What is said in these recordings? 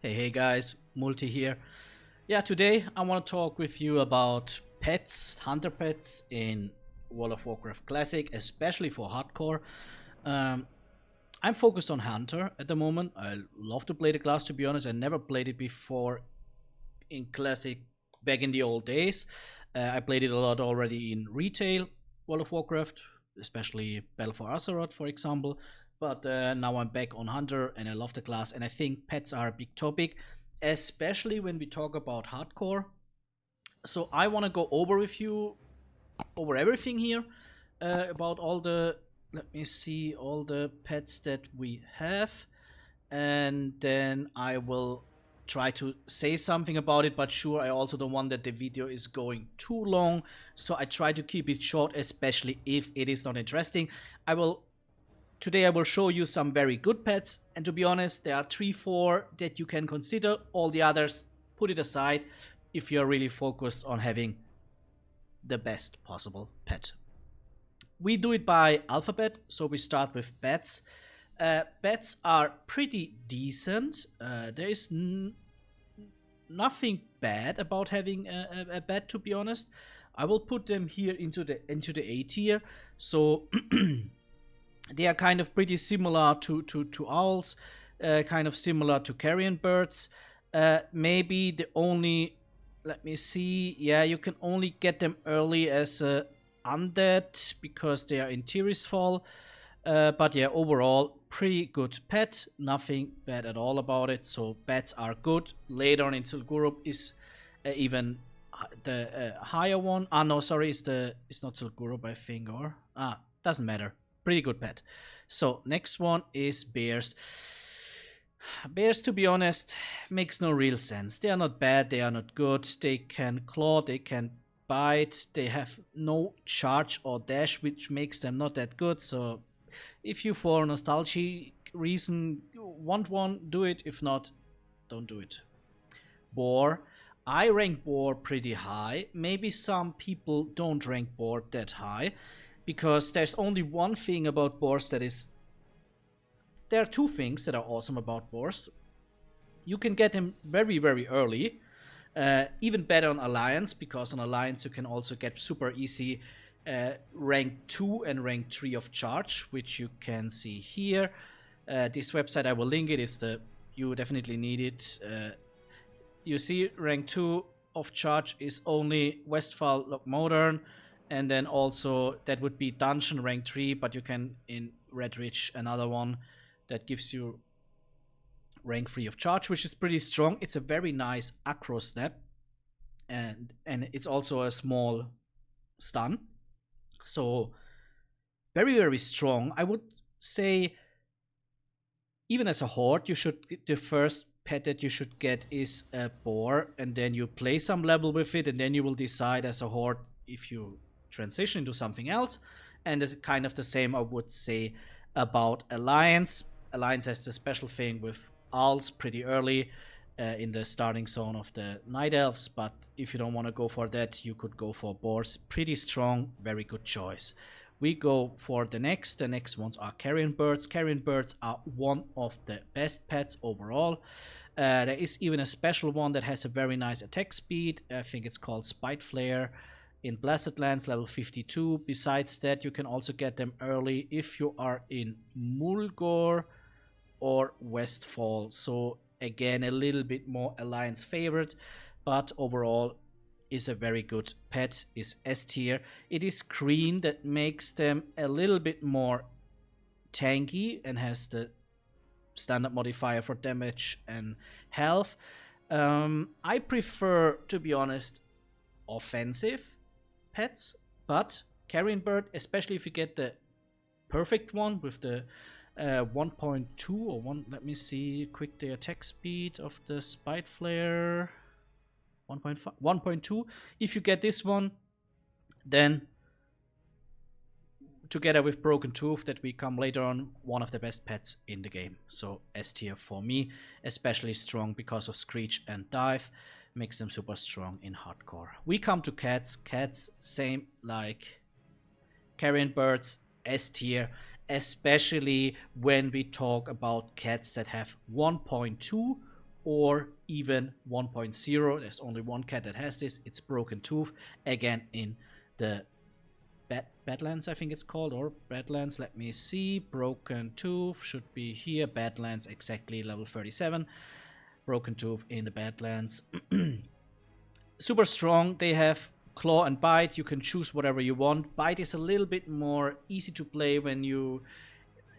Hey guys, Multi here. Yeah, today I want to talk with you about pets, hunter pets in World of Warcraft Classic, especially for hardcore. I'm focused on hunter at the moment. I love to play the class, to be honest. I never played it before in Classic back in the old days. I played it a lot already in retail World of Warcraft, especially Battle for Azeroth, for example. But now I'm back on Hunter and I love the class, and I think pets are a big topic, especially when we talk about hardcore. So I want to go over with you over everything here about all the, let me see, all the pets that we have, and then I will try to say something about it, but sure, I also don't want that the video is going too long, so I try to keep it short, especially if it is not interesting. Today I will show you some very good pets, and to be honest, there are 3-4 that you can consider. All the others, put it aside if you're really focused on having the best possible pet. We do it by alphabet, so we start with bats. Bats are pretty decent. There is nothing bad about having a bat, to be honest. I will put them here into the A tier. So they are kind of pretty similar to owls, kind of similar to carrion birds. Maybe the only, let me see, yeah, you can only get them early as undead because they are in Tirisfal. But yeah, overall, pretty good pet. Nothing bad at all about it. So bats are good. Later on in Zul'Gurub is even the higher one. Ah, no, sorry, it's not Zul'Gurub, I think, or doesn't matter. Pretty good pet. So next one is bears. Bears, to be honest, makes no real sense. They are not bad, they are not good. They can claw, they can bite. They have no charge or dash, which makes them not that good. So if you, for nostalgia reason, want one, do it. If not, don't do it. Boar. I rank Boar pretty high. Maybe some people don't rank Boar that high, because there's only one thing about boars that is... There are two things that are awesome about boars. You can get them very, very early. Even better on Alliance, because on Alliance you can also get super easy rank 2 and rank 3 of charge, which you can see here. This website, I will link it, is you definitely need it. You see rank 2 of charge is only Westfall Modern. And then also that would be Dungeon rank 3, but you can in Redridge another one that gives you rank 3 of charge, which is pretty strong. It's a very nice acro snap, and it's also a small stun. So very, very strong. I would say even as a horde, the first pet that you should get is a boar, and then you play some level with it, and then you will decide as a horde if you transition into something else. And it's kind of the same, I would say, about Alliance. Alliance has the special thing with owls pretty early in the starting zone of the Night Elves, but if you don't want to go for that, you could go for boars. Pretty strong, very good choice. We go for the next ones are carrion birds. Carrion birds are one of the best pets overall. There is even a special one that has a very nice attack speed. I think it's called Spite Flare in Blasted Lands, level 52. Besides that, you can also get them early if you are in Mulgore or Westfall. So again, a little bit more Alliance favorite, but overall is a very good pet, is S tier. It is green, that makes them a little bit more tanky and has the standard modifier for damage and health. I prefer, to be honest, offensive pets, but carrion bird, especially if you get the perfect one with the 1.2 or 1, let me see quick, the attack speed of the Spite Flare, 1.5, 1.2. If you get this one, then together with Broken Tooth that we come later on, one of the best pets in the game. So S tier for me, especially strong because of Screech and Dive, makes them super strong in hardcore. We come to cats. Cats, same like carrion birds, S tier. especially when we talk about cats that have 1.2 or even 1.0. There's only one cat that has this. It's Broken Tooth, again in the Badlands, I think it's called, or Badlands. Let me see. Broken Tooth should be here. Badlands, exactly level 37. Broken Tooth in the Badlands. Super strong. They have claw and bite. You can choose whatever you want. Bite is a little bit more easy to play when you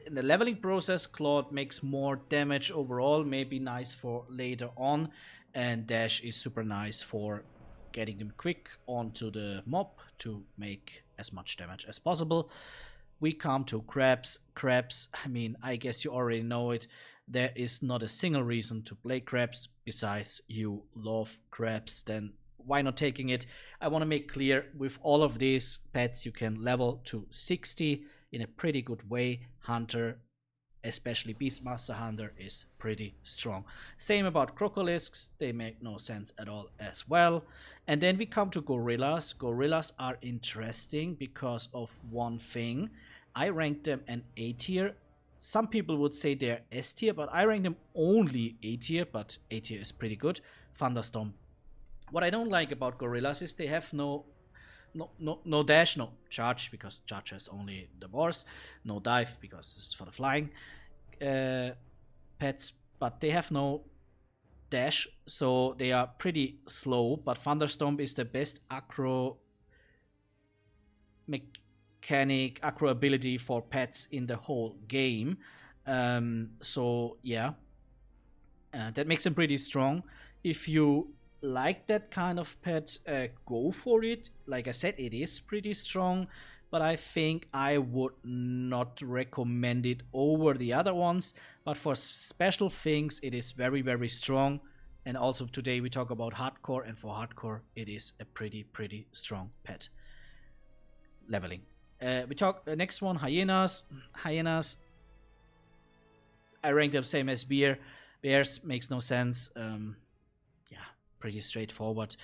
in the leveling process. Claw makes more damage overall, maybe nice for later on, and dash is super nice for getting them quick onto the mob to make as much damage as possible. We come to crabs. Crabs, I mean, I guess you already know it. There is not a single reason to play crabs besides you love crabs. Then why not taking it? I want to make clear, with all of these pets you can level to 60 in a pretty good way. Hunter, especially Beastmaster Hunter, is pretty strong. Same about crocolisks, they make no sense at all as well. And then we come to gorillas. Gorillas are interesting because of one thing. I rank them an A tier. Some people would say they're S tier, but I rank them only A tier, but A tier is pretty good. Thunderstorm. What I don't like about gorillas is they have no dash, no charge, because charge has only the boars, no dive because it's for the flying pets, but they have no dash, so they are pretty slow. But Thunderstorm is the best acro ability for pets in the whole game. So yeah, that makes them pretty strong. If you like that kind of pet, go for it. Like I said, it is pretty strong, but I think I would not recommend it over the other ones. But for special things, it is very, very strong. And also today we talk about hardcore, and for hardcore it is a pretty strong pet. Leveling. We talk next one, hyenas. Hyenas, I rank them same as bears. Makes no sense. Yeah, pretty straightforward.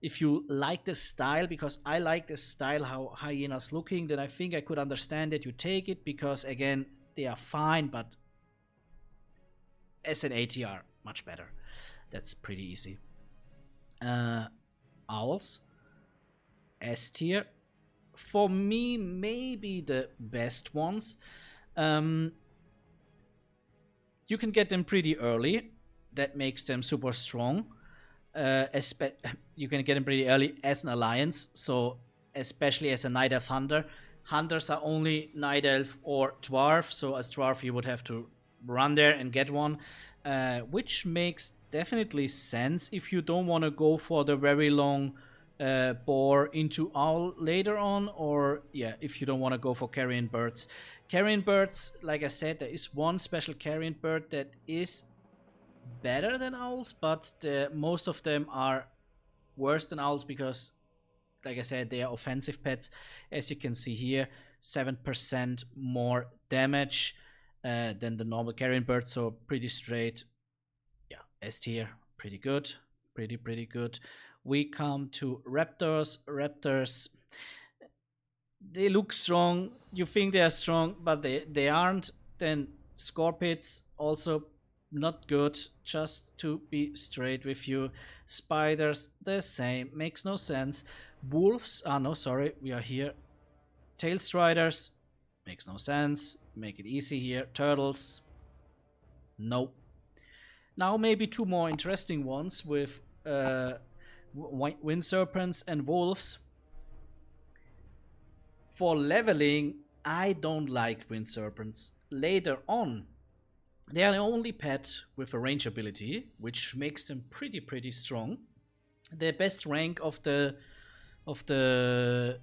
If you like the style, because I like the style how hyenas looking, then I think I could understand that you take it, because again, they are fine, but as an ATR, much better. That's pretty easy. Owls, S tier. For me, maybe the best ones. You can get them pretty early. That makes them super strong. You can get them pretty early as an alliance, so especially as a Night Elf Hunter. Hunters are only Night Elf or Dwarf, so as Dwarf you would have to run there and get one, which makes definitely sense if you don't want to go for the very long boar into owl later on, or yeah, if you don't want to go for carrion birds. Carrion birds, like I said, there is one special carrion bird that is better than owls, but most of them are worse than owls because, like I said, they are offensive pets. As you can see here, 7% more damage than the normal carrion bird, so pretty straight. Yeah, S tier, pretty good, pretty good. We come to raptors. Raptors, they look strong. You think they are strong, but they aren't. Then scorpions, also not good, just to be straight with you. Spiders, the same, makes no sense. Wolves, no, sorry, we are here. Tail striders, makes no sense. Make it easy here. Turtles, no. Now maybe two more interesting ones with wind serpents and wolves. For leveling, I don't like wind serpents. Later on, they are the only pet with a range ability, which makes them pretty strong. The best rank of the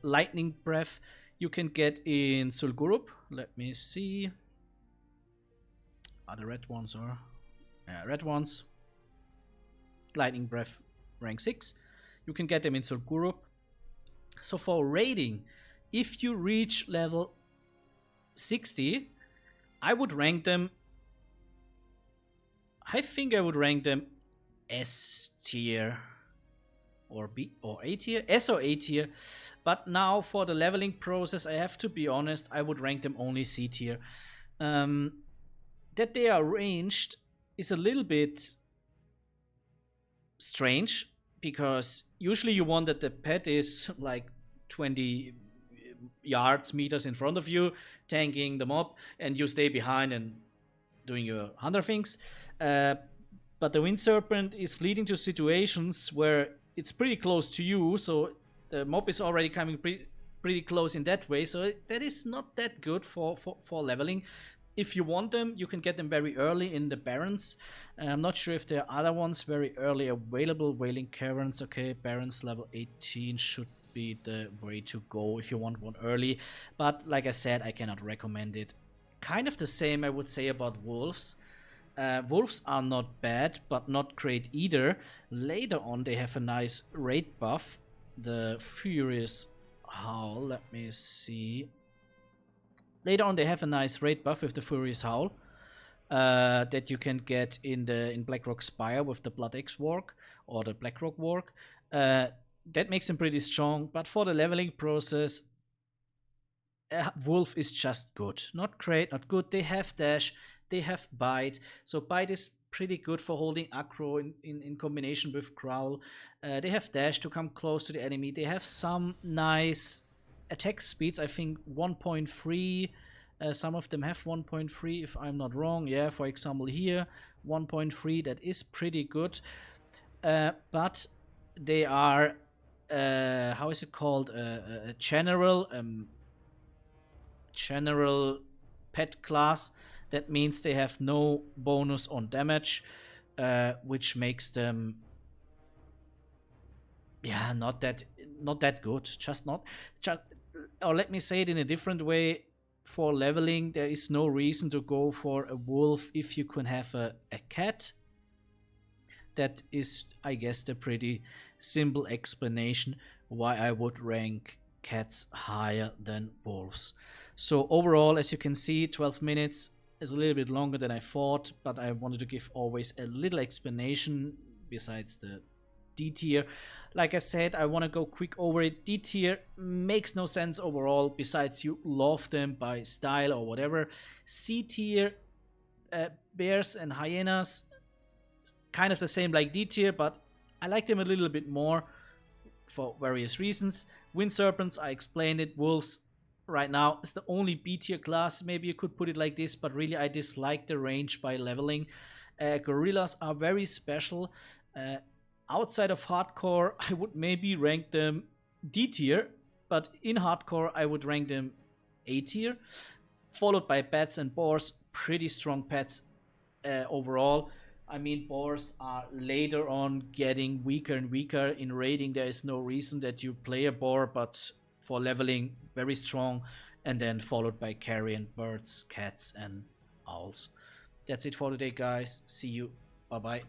lightning breath you can get in Sulgurup. Let me see. Are the red ones or red ones? Lightning breath rank 6. You can get them in Sulgurup. So for raiding, if you reach level 60, I would rank them. I think I would rank them S tier or B or A tier, S or A tier. But now for the leveling process, I have to be honest, I would rank them only C tier. That they are ranged is a little bit strange, because usually you want that the pet is like 20 meters in front of you, tanking the mob, and you stay behind and doing your hunter things. But the wind serpent is leading to situations where it's pretty close to you, so the mob is already coming pretty close in that way. So that is not that good for leveling. If you want them, you can get them very early in the Barons. I'm not sure if there are other ones very early available. Wailing Caverns, okay, Barons level 18 should be the way to go if you want one early. But like I said, I cannot recommend it. Kind of the same I would say about Wolves. Wolves are not bad, but not great either. Later on, they have a nice raid buff. The Furious Howl, let me see. Later on, they have a nice raid buff with the Furious Howl that you can get in Blackrock Spire with the Blood X Warg or the Blackrock Warg. That makes them pretty strong, but for the leveling process, Wolf is just good. Not great, not good. They have dash, they have bite, so bite is pretty good for holding aggro in combination with growl. They have dash to come close to the enemy. They have some nice attack speeds, I think 1.3. Some of them have 1.3 if I'm not wrong. Yeah, for example here 1.3, that is pretty good. But they are how is it called, a general pet class. That means they have no bonus on damage, which makes them, yeah, not that good. Or let me say it in a different way. For leveling, there is no reason to go for a wolf if you can have a cat. That is, I guess, the pretty simple explanation why I would rank cats higher than wolves. So overall, as you can see, 12 minutes is a little bit longer than I thought, but I wanted to give always a little explanation besides the D tier. Like I said, I want to go quick over it. D tier makes no sense overall, besides you love them by style or whatever. C tier, bears and hyenas, kind of the same like D tier, but I like them a little bit more for various reasons. Wind serpents, I explained it. Wolves right now is the only B tier class, maybe you could put it like this, but really I dislike the range by leveling. Gorillas are very special. Outside of hardcore, I would maybe rank them D tier, but in hardcore I would rank them A tier, followed by bats and boars. Pretty strong pets overall. I mean, boars are later on getting weaker and weaker. In raiding, there is no reason that you play a boar, but for leveling, very strong. And then followed by carrion, birds, cats, and owls. That's it for today, guys. See you. Bye-bye.